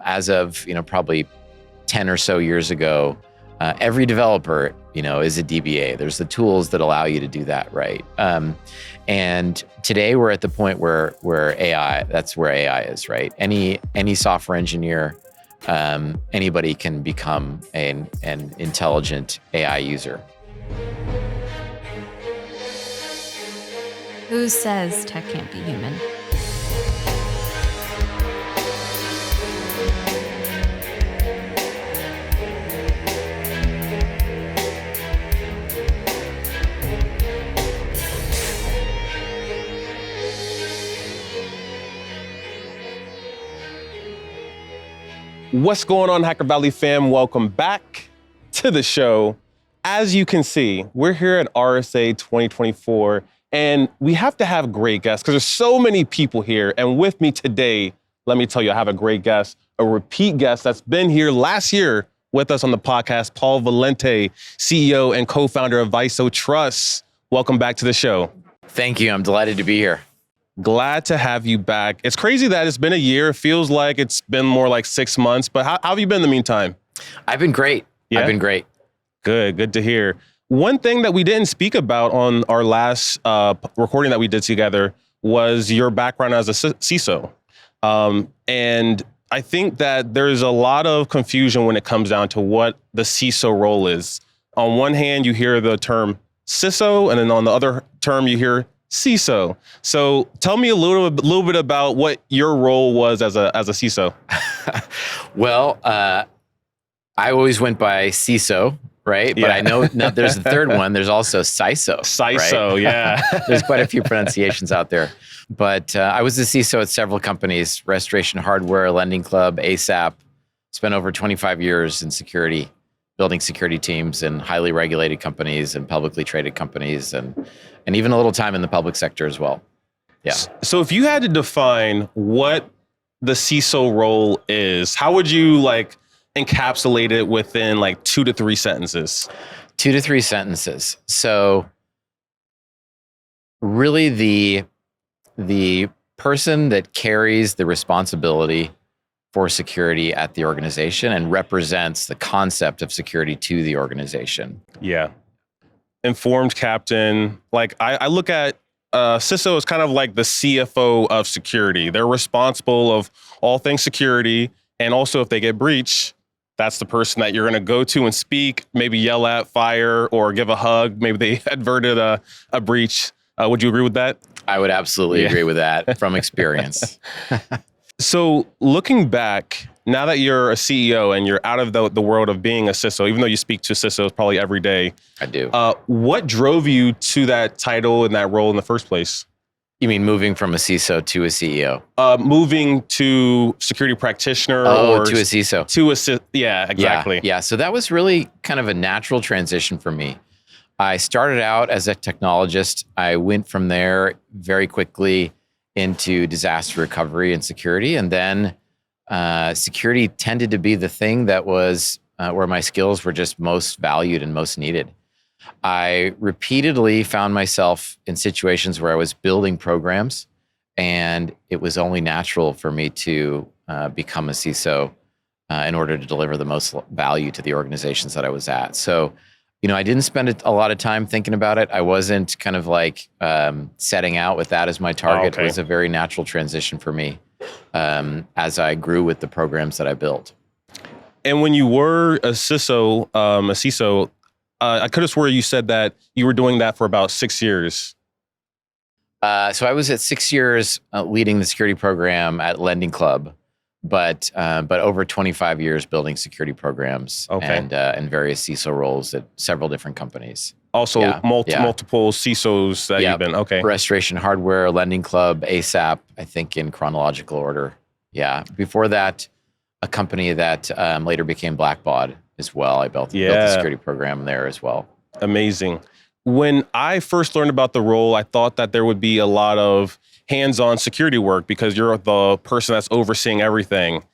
as of, probably 10 or so years ago, every developer, is a DBA. There's the tools that allow you to do that, right? And today we're at the point where AI, that's where AI is, right? Any software engineer, anybody can become an intelligent AI user. Who says tech can't be human? What's going on, Hacker Valley fam? Welcome back to the show. As you can see, we're here at RSA 2024, and we have to have great guests because there's so many people here. And with me today, let me tell you, I have a great guest, a repeat guest that's been here last year with us on the podcast, Paul Valente, CEO and co-founder of VISO Trust. Welcome back to the show. Thank you. I'm delighted to be here. Glad to have you back. It's crazy that it's been a year. It feels like it's been more like 6 months, but how have you been in the meantime? I've been great. Yeah? I've been great. Good to hear. One thing that we didn't speak about on our last recording that we did together was your background as a CISO. And I think that there's a lot of confusion when it comes down to what the CISO role is. On one hand, you hear the term CISO, and then on the other term, you hear CISO. So tell me a little bit about what your role was as a CISO. Well, I always went by CISO, right? Yeah. But I know now there's a third one. There's also CISO. CISO, right? Yeah. There's quite a few pronunciations out there. But I was a CISO at several companies, Restoration Hardware, Lending Club, ASAP. Spent over 25 years in security, building security teams in highly regulated companies and publicly traded companies, and even a little time in the public sector as well. Yeah. So if you had to define what the CISO role is, how would you encapsulate it within 2 to 3 sentences? 2 to 3 sentences. So really the person that carries the responsibility for security at the organization and represents the concept of security to the organization. Yeah. Informed captain. I look at CISO as kind of like the CFO of security. They're responsible of all things security. And also if they get breached, that's the person that you're going to go to and speak, maybe yell at, fire, or give a hug. Maybe they adverted a breach. Would you agree with that? I would absolutely agree with that from experience. So looking back, now that you're a CEO and you're out of the world of being a CISO, even though you speak to CISOs probably every day. I do. What drove you to that title and that role in the first place? You mean moving from a CISO to a CEO? Moving to security practitioner or to a CISO. Yeah, exactly. Yeah, so that was really kind of a natural transition for me. I started out as a technologist. I went from there very quickly into disaster recovery and security. And then security tended to be the thing that was where my skills were just most valued and most needed. I repeatedly found myself in situations where I was building programs, and it was only natural for me to become a CISO in order to deliver the most value to the organizations that I was at. So, I didn't spend a lot of time thinking about it. I wasn't kind of setting out with that as my target. Okay. It was a very natural transition for me as I grew with the programs that I built. And when you were a CISO, I could have swore you said that you were doing that for about 6 years. So I was at 6 years leading the security program at Lending Club, but over 25 years building security programs and various CISO roles at several different companies. Also, multiple CISOs that you've been. Okay. Restoration Hardware, Lending Club, ASAP, I think in chronological order. Yeah. Before that, a company that later became Blackbaud as well. I built the security program there as well. Amazing. When I first learned about the role, I thought that there would be a lot of hands-on security work because you're the person that's overseeing everything.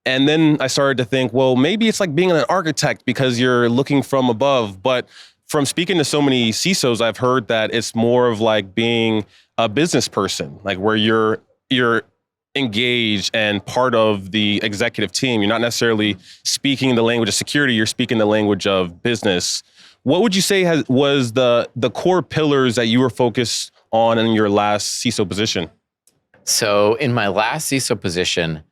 And then I started to think, well, maybe it's like being an architect because you're looking from above. But from speaking to so many CISOs, I've heard that it's more of like being a business person, like where you're engaged and part of the executive team. You're not necessarily speaking the language of security, you're speaking the language of business. What would you say was the core pillars that you were focused on in your last CISO position? So in my last CISO position,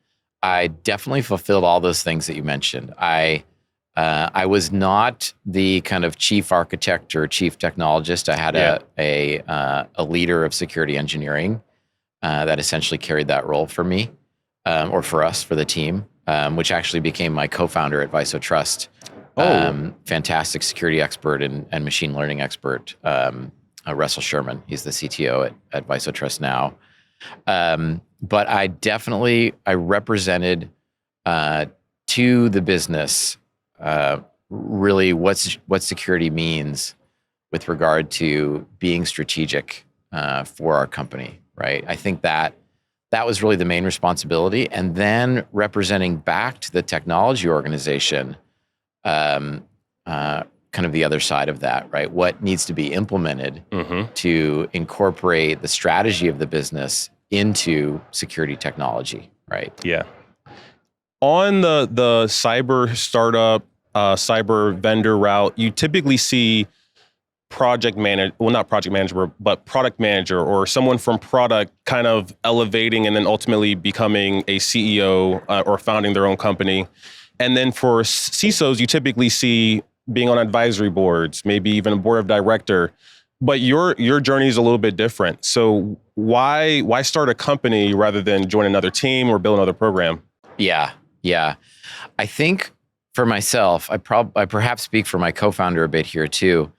I definitely fulfilled all those things that you mentioned. I was not the kind of chief architect or chief technologist. I had a leader of security engineering that essentially carried that role for me, or for us, for the team, which actually became my co-founder at VISO Trust. Fantastic security expert and machine learning expert, Russell Sherman. He's the CTO at VISO Trust now. But I represented to the business really what security means with regard to being strategic for our company, right? I think that was really the main responsibility. And then representing back to the technology organization, kind of the other side of that, right? What needs to be implemented to incorporate the strategy of the business into security technology, right? Yeah. On the cyber startup, cyber vendor route, you typically see product manager, but product manager or someone from product kind of elevating and then ultimately becoming a CEO or founding their own company. And then for CISOs, you typically see being on advisory boards, maybe even a board of director. But your journey is a little bit different. So why start a company rather than join another team or build another program? Yeah. I think for myself, I perhaps speak for my co-founder a bit here too.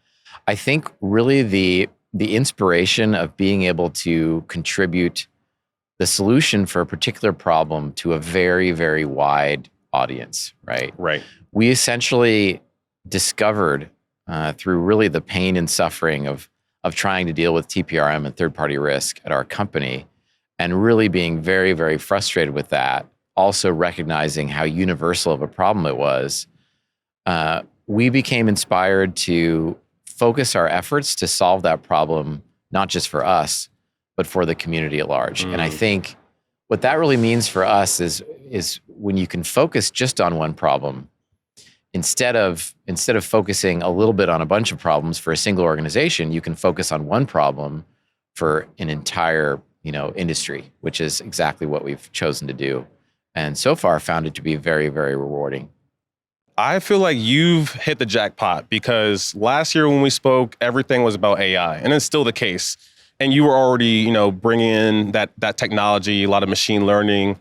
I think really the inspiration of being able to contribute the solution for a particular problem to a very, very wide audience, right? Right. We essentially discovered through really the pain and suffering of trying to deal with TPRM and third-party risk at our company, and really being very, very frustrated with that, also recognizing how universal of a problem it was, we became inspired to focus our efforts to solve that problem, not just for us, but for the community at large. And I think what that really means for us is when you can focus just on one problem, instead of focusing a little bit on a bunch of problems for a single organization, you can focus on one problem for an entire, industry, which is exactly what we've chosen to do. And so far found it to be very, very rewarding. I feel like you've hit the jackpot because last year when we spoke, everything was about AI, and it's still the case. And you were already, bringing in that technology, a lot of machine learning.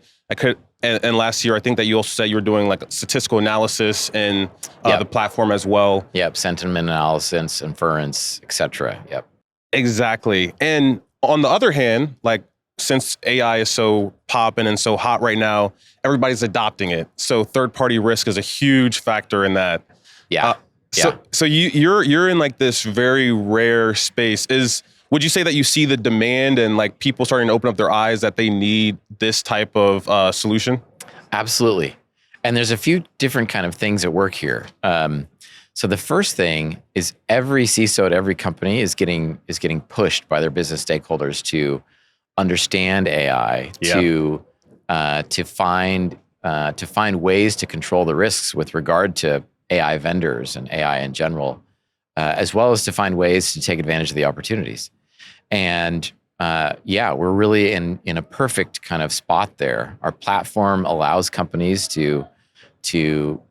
And last year, I think that you also said you were doing like statistical analysis in the platform as well. Yep, sentiment analysis, inference, et cetera. Yep. Exactly. And on the other hand, like since AI is so popping and so hot right now, everybody's adopting it. So third-party risk is a huge factor in that. Yeah. So you're in like this very rare space. Would you say that you see the demand and like people starting to open up their eyes that they need this type of solution? Absolutely. And there's a few different kind of things at work here. So the first thing is every CISO at every company is getting pushed by their business stakeholders to understand AI, to find ways to control the risks with regard to AI vendors and AI in general, as well as to find ways to take advantage of the opportunities. And we're really in a perfect kind of spot there. Our platform allows companies to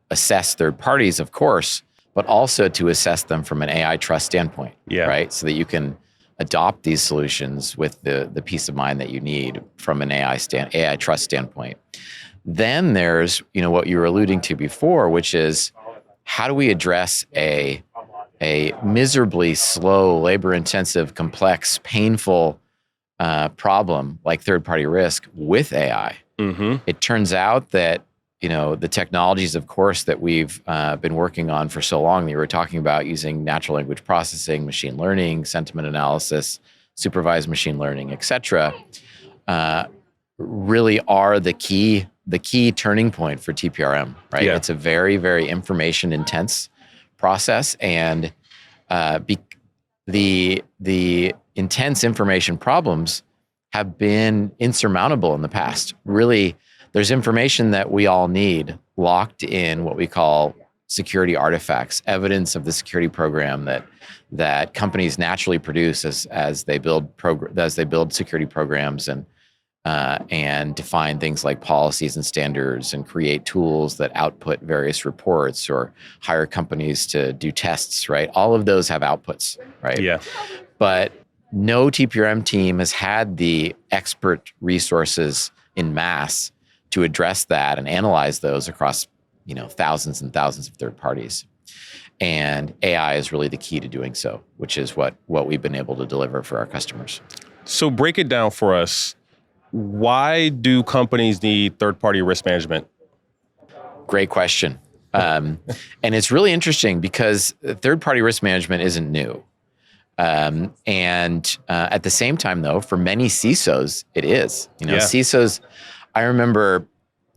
assess third parties, of course, but also to assess them from an AI trust standpoint, right? So that you can adopt these solutions with the peace of mind that you need from an AI trust standpoint. Then there's, what you were alluding to before, which is how do we address a miserably slow, labor-intensive, complex, painful problem like third-party risk with AI? It turns out that the technologies, of course, that we've been working on for so long, that you were talking about using natural language processing, machine learning, sentiment analysis, supervised machine learning, et cetera, really are the key turning point for TPRM, right? It's a very, very information intense process, and the intense information problems have been insurmountable in the past. Really, there's information that we all need locked in what we call security artifacts, evidence of the security program that companies naturally produce as they build security programs and define things like policies and standards and create tools that output various reports or hire companies to do tests, right? All of those have outputs, right? Yeah. But no TPRM team has had the expert resources in mass to address that and analyze those across, thousands and thousands of third parties. And AI is really the key to doing so, which is what we've been able to deliver for our customers. So break it down for us. Why do companies need third-party risk management? Great question. And it's really interesting because third-party risk management isn't new. And at the same time, though, for many CISOs, it is. CISOs, I remember,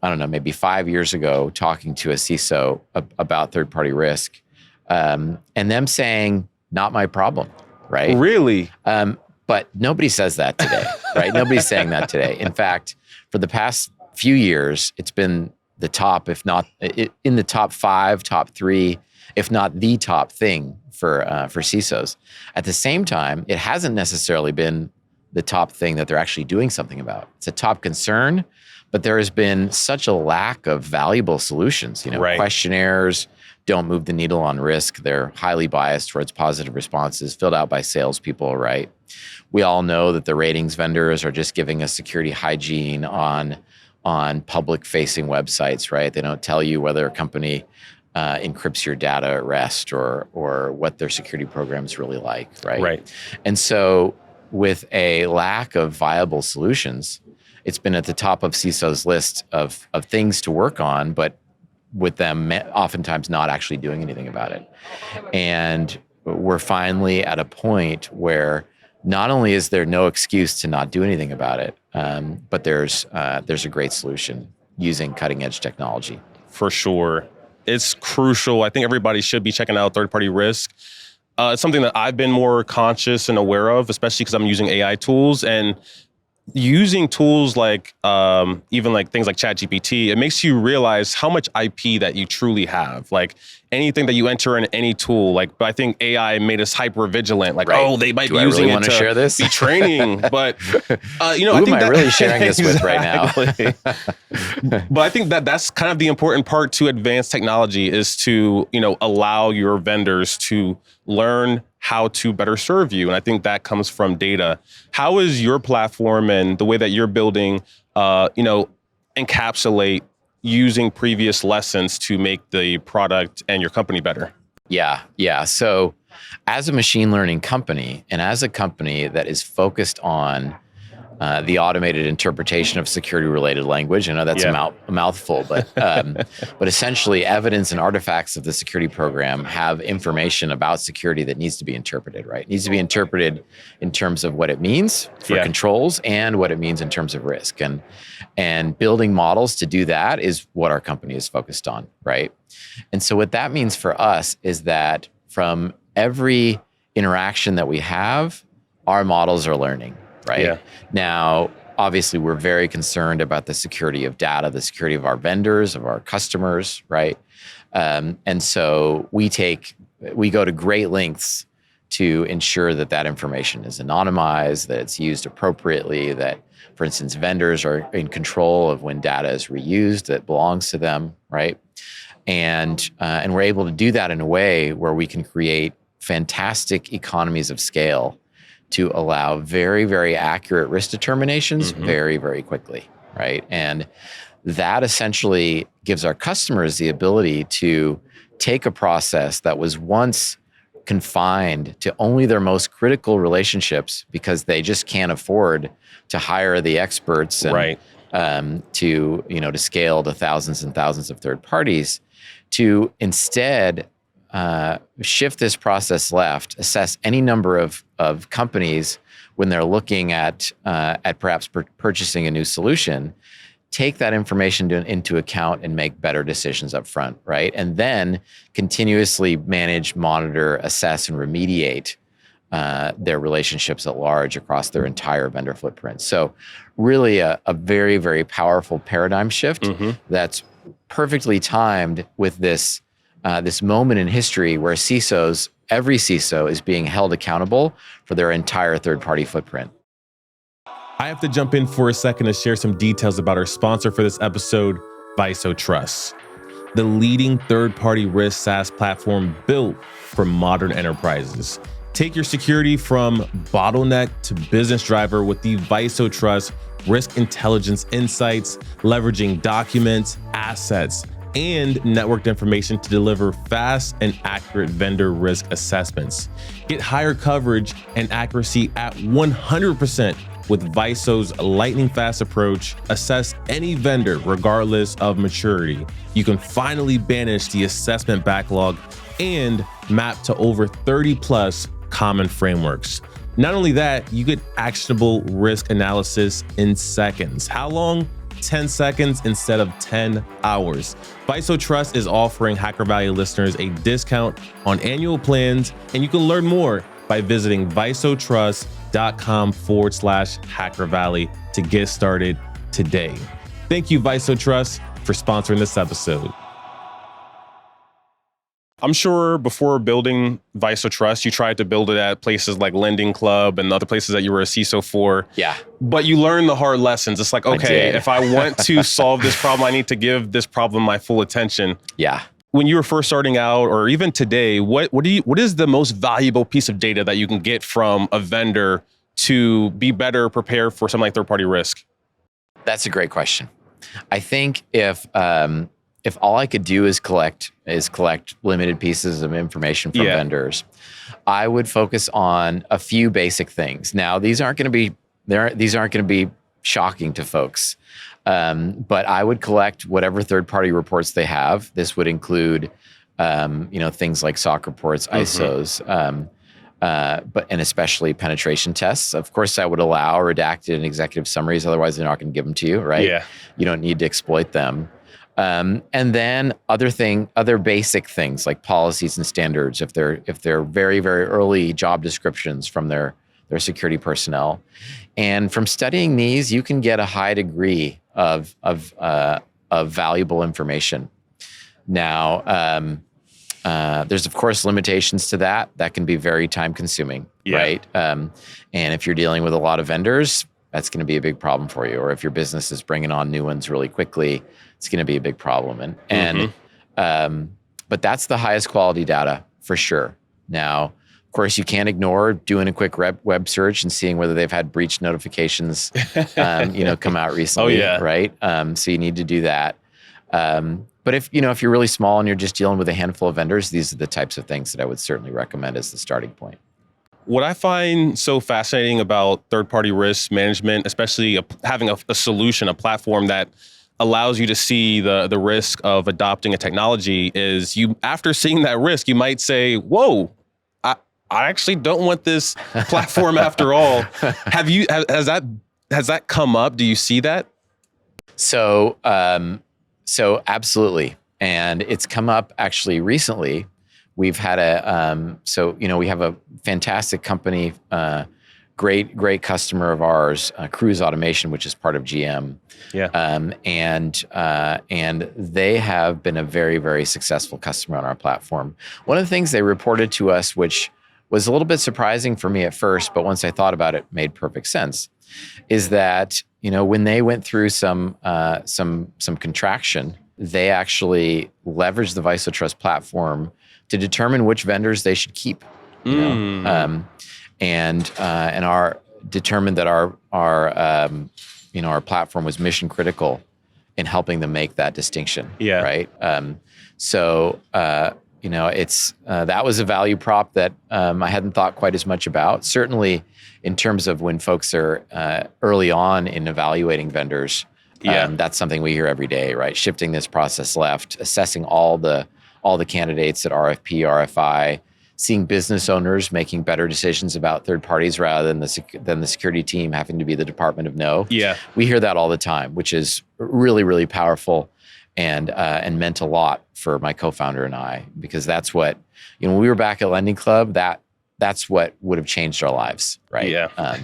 I don't know, maybe 5 years ago, talking to a CISO about third-party risk, and them saying, not my problem, right? Really? But nobody says that today, right? Nobody's saying that today. In fact, for the past few years, it's been the top, if not in the top 5, top 3, if not the top thing for CISOs. At the same time, it hasn't necessarily been the top thing that they're actually doing something about. It's a top concern, but there has been such a lack of valuable solutions. Right. Questionnaires don't move the needle on risk. They're highly biased towards positive responses filled out by salespeople, right? We all know that the ratings vendors are just giving us security hygiene on public-facing websites, right? They don't tell you whether a company encrypts your data at rest or what their security program is really like, right? Right. And so with a lack of viable solutions, it's been at the top of CISO's list of things to work on, but with them oftentimes not actually doing anything about it. And we're finally at a point where not only is there no excuse to not do anything about it, but there's a great solution using cutting edge technology. For sure. It's crucial. I think everybody should be checking out third-party risk. It's something that I've been more conscious and aware of, especially because I'm using AI tools. And using tools like even like things like ChatGPT, it makes you realize how much IP that you truly have. Like anything that you enter in any tool, like I think AI made us hyper vigilant. Like, right. They might Do be I using really it want to share this? be training. But I Who think am I really sharing this with right now? But I think that's kind of the important part to advanced technology is to allow your vendors to learn how to better serve you. And I think that comes from data. How is your platform and the way that you're building, encapsulate using previous lessons to make the product and your company better? Yeah. So as a machine learning company and as a company that is focused on the automated interpretation of security-related language. I know that's a mouthful, but essentially evidence and artifacts of the security program have information about security that needs to be interpreted, right? It needs to be interpreted in terms of what it means for controls and what it means in terms of risk. And building models to do that is what our company is focused on, right? And so what that means for us is that from every interaction that we have, our models are learning. Right. Yeah. Now, obviously, we're very concerned about the security of data, the security of our vendors, of our customers, right? And so we go to great lengths to ensure that information is anonymized, that it's used appropriately, that, for instance, vendors are in control of when data is reused that belongs to them, right? And we're able to do that in a way where we can create fantastic economies of scale to allow very, very accurate risk determinations very, very quickly, right? And that essentially gives our customers the ability to take a process that was once confined to only their most critical relationships because they just can't afford to hire the experts and to scale to thousands and thousands of third parties, to instead shift this process left, assess any number of companies when they're looking at perhaps purchasing a new solution, take that information into account and make better decisions up front, right? And then continuously manage, monitor, assess, and remediate their relationships at large across their entire vendor footprint. So really a very, very powerful paradigm shift that's perfectly timed with this moment in history where every CISO is being held accountable for their entire third-party footprint. I have to jump in for a second to share some details about our sponsor for this episode, VISO Trust, the leading third-party risk SaaS platform built for modern enterprises. Take your security from bottleneck to business driver with the VISO Trust risk intelligence insights, leveraging documents, assets, and networked information to deliver fast and accurate vendor risk assessments. Get higher coverage and accuracy at 100% with VISO's lightning fast approach. Assess any vendor regardless of maturity. You can finally banish the assessment backlog and map to over 30 plus common frameworks. Not only that, you get actionable risk analysis in seconds. How long? 10 seconds instead of 10 hours. VISO Trust is offering Hacker Valley listeners a discount on annual plans, and you can learn more by visiting visotrust.com/Hacker Valley to get started today. Thank you, VISO Trust, for sponsoring this episode. I'm sure before building VISO Trust, you tried to build it at places like Lending Club and other places that you were a CISO for. Yeah. But you learned the hard lessons. It's like, okay, if I want to solve this problem, I need to give this problem my full attention. Yeah. When you were first starting out, or even today, what is the most valuable piece of data that you can get from a vendor to be better prepared for something like third-party risk? That's a great question. I think if all I could do is collect limited pieces of information from vendors, I would focus on a few basic things. Now, these aren't going to be shocking to folks, but I would collect whatever third-party reports they have. This would include, things like SOC reports, ISOs, and especially penetration tests. Of course, I would allow redacted and executive summaries. Otherwise, they're not going to give them to you, right? Yeah. You don't need to exploit them. And then other basic things like policies and standards, if they're very, very early job descriptions from their security personnel. And from studying these, you can get a high degree of valuable information. Now, there's of course limitations to that. That can be very time consuming, right? And if you're dealing with a lot of vendors, that's going to be a big problem for you. Or if your business is bringing on new ones really quickly, it's going to be a big problem. But that's the highest quality data for sure. Now, of course, you can't ignore doing a quick web search and seeing whether they've had breach notifications, come out recently, right? So you need to do that. But if you're really small and you're just dealing with a handful of vendors, these are the types of things that I would certainly recommend as the starting point. What I find so fascinating about third-party risk management, especially having a solution, a platform that allows you to see the risk of adopting a technology, is after seeing that risk, you might say, whoa, I actually don't want this platform after all. Has that come up? Do you see that? So absolutely. And it's come up actually recently. We've had we have a fantastic company, great customer of ours, Cruise Automation, which is part of GM. Yeah. And they have been a very, very successful customer on our platform. One of the things they reported to us, which was a little bit surprising for me at first, but once I thought about it, made perfect sense, is that, when they went through some contraction, they actually leveraged the VISO Trust platform to determine which vendors they should keep, and determined that our platform was mission critical in helping them make that distinction. Yeah. Right. It's that was a value prop that I hadn't thought quite as much about. Certainly, in terms of when folks are early on in evaluating vendors, that's something we hear every day. Right, shifting this process left, assessing all the candidates at RFP, RFI, seeing business owners making better decisions about third parties rather than the security team having to be the department of no. Yeah, we hear that all the time, which is really, really powerful and meant a lot for my co-founder and I, because that's what when we were back at Lending Club, that that's what would have changed our lives, right? Yeah.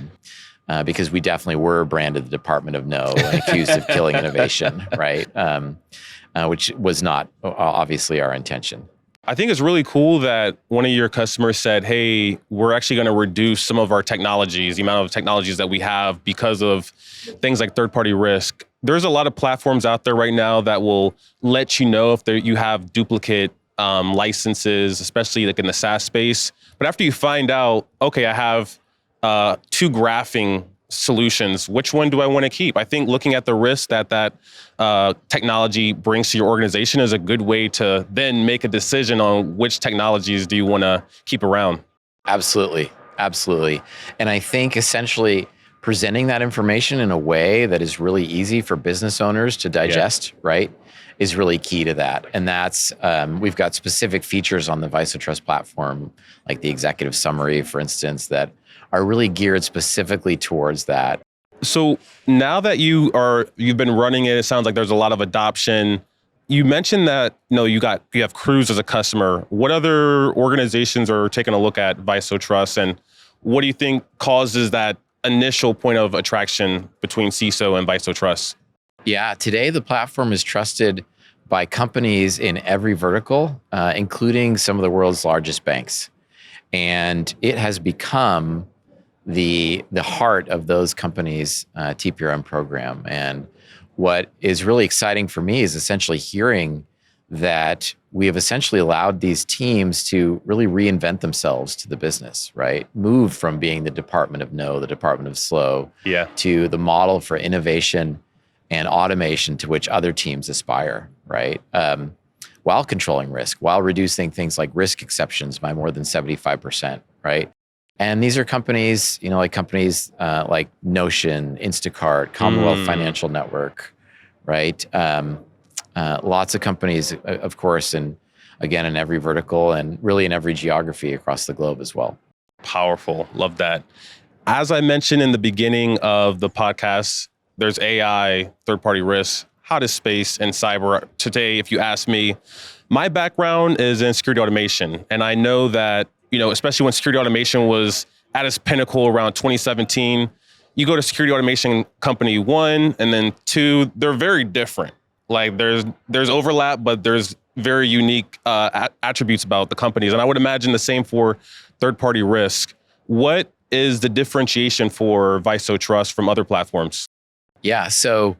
Because we definitely were branded the Department of No and accused of killing innovation, right? Which was not obviously our intention. I think it's really cool that one of your customers said, hey, we're actually going to reduce some of our technologies, the amount of technologies that we have because of things like third-party risk. There's a lot of platforms out there right now that will let you know if you have duplicate licenses, especially like in the SaaS space. But after you find out, okay, I have two graphing solutions, which one do I want to keep? I think looking at the risk that technology brings to your organization is a good way to then make a decision on which technologies do you want to keep around. Absolutely. And I think essentially presenting that information in a way that is really easy for business owners to digest, right, is really key to that. And that's, we've got specific features on the VISO Trust platform, like the executive summary, for instance, that are really geared specifically towards that. So now that you've been running it sounds like there's a lot of adoption. You mentioned that you have Cruise as a customer. What other organizations are taking a look at VISO Trust, and what do you think causes that initial point of attraction between CISO and VISO Trust? Yeah, today the platform is trusted by companies in every vertical, including some of the world's largest banks. And it has become the heart of those companies' TPRM program. And what is really exciting for me is essentially hearing that we have essentially allowed these teams to really reinvent themselves to the business, right? Move from being the Department of No, the Department of Slow, to the model for innovation and automation to which other teams aspire, right? While controlling risk, while reducing things like risk exceptions by more than 75%, right? And these are companies, like Notion, Instacart, Commonwealth Financial Network, right? Lots of companies, of course, and again, in every vertical and really in every geography across the globe as well. Powerful. Love that. As I mentioned in the beginning of the podcast, there's AI, third-party risks, hottest space in cyber today. If you ask me, my background is in security automation. And I know that, especially when security automation was at its pinnacle around 2017, you go to security automation company 1 and then 2, they're very different. Like there's overlap, but there's very unique attributes about the companies. And I would imagine the same for third-party risk. What is the differentiation for VISO Trust from other platforms? Yeah, so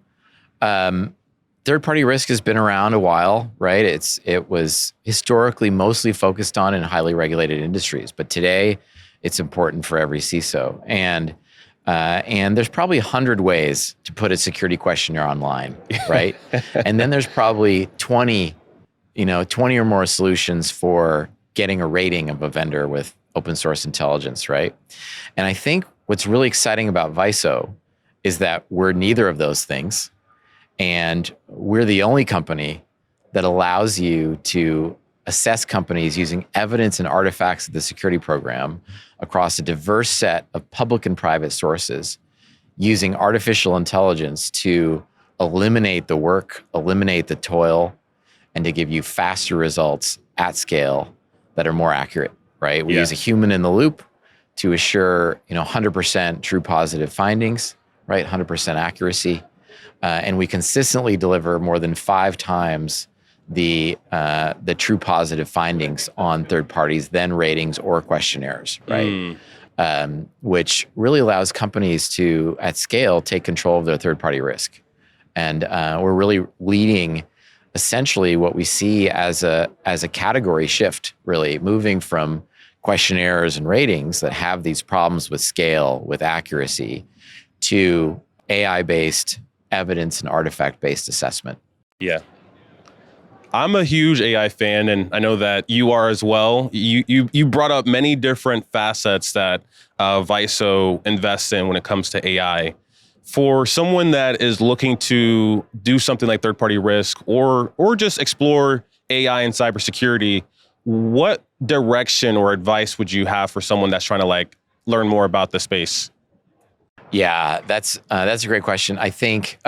third-party risk has been around a while, right? It was historically mostly focused on in highly regulated industries, but today it's important for every CISO. And there's probably 100 ways to put a security questionnaire online, right? And then there's probably 20 or more solutions for getting a rating of a vendor with open source intelligence, right? And I think what's really exciting about VISO is that we're neither of those things. And we're the only company that allows you to assess companies using evidence and artifacts of the security program across a diverse set of public and private sources, using artificial intelligence to eliminate the work, eliminate the toil, and to give you faster results at scale that are more accurate, right? We use a human in the loop to assure 100% true positive findings, right? 100% accuracy. And we consistently deliver more than 5 times the true positive findings on third parties than ratings or questionnaires, right? Which really allows companies to, at scale, take control of their third-party risk. And we're really leading essentially what we see as a category shift, really moving from questionnaires and ratings that have these problems with scale, with accuracy, to AI-based evidence and artifact-based assessment. Yeah. I'm a huge AI fan, and I know that you are as well. You brought up many different facets that VISO invests in when it comes to AI. For someone that is looking to do something like third-party risk or just explore AI and cybersecurity, what direction or advice would you have for someone that's trying to learn more about the space? Yeah, that's a great question. I think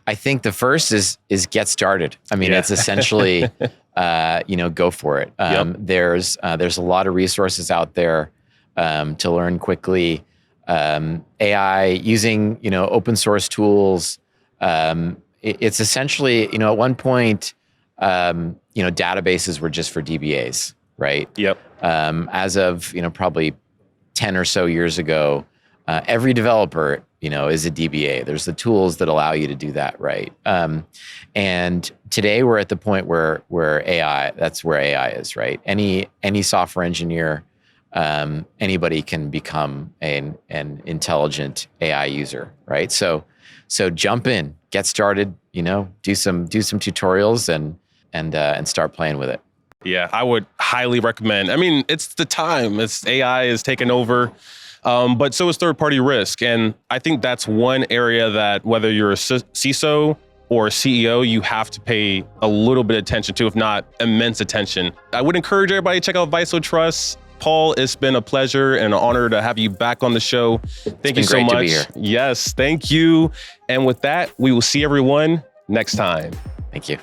I think the first is get started. I mean, it's essentially, go for it. There's a lot of resources out there to learn quickly. AI using open source tools. It's essentially at one point databases were just for DBAs, right? Yep. As of probably 10 or so years ago, every developer is a DBA. There's the tools that allow you to do that, right? And today we're at the point where AI, that's where AI is, right? Any software engineer, anybody can become an intelligent AI user, right? So jump in, get started, do some tutorials and start playing with it. Yeah, I would highly recommend. I mean, it's the time. AI is taking over. But so is third-party risk. And I think that's one area that whether you're a CISO or a CEO, you have to pay a little bit of attention to, if not immense attention. I would encourage everybody to check out VISO Trust. Paul, it's been a pleasure and an honor to have you back on the show. Thank you so much. Great to be here. Yes, thank you. And with that, we will see everyone next time. Thank you.